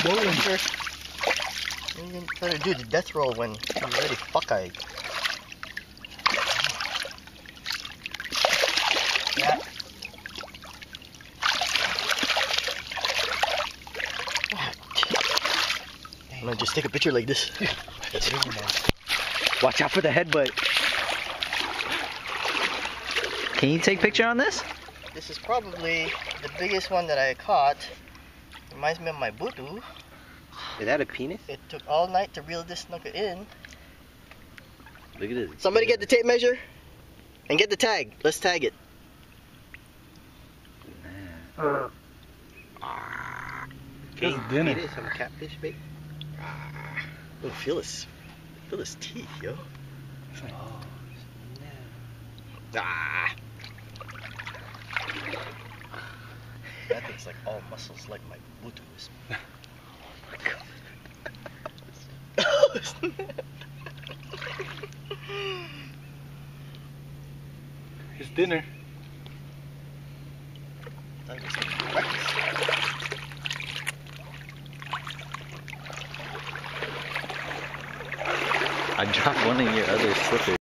Bowling. Sure. You better do the death roll when you're ready. Fuck I. Yeah. I'm gonna just take a picture like this. That's really nice. Watch out for the headbutt. Can you take a picture on this? This is probably the biggest one that I caught. Reminds me of my butu. Is that a penis? It took all night to reel this snooker in. Look at this. Somebody get the tape measure and get the tag. Let's tag it. This is dinner. It is some catfish bait. Oh, feel his teeth, yo. Oh, Ah. That thing's like all muscles, like my butu is. It's dinner. That was some breakfast. I dropped one of your other slippers.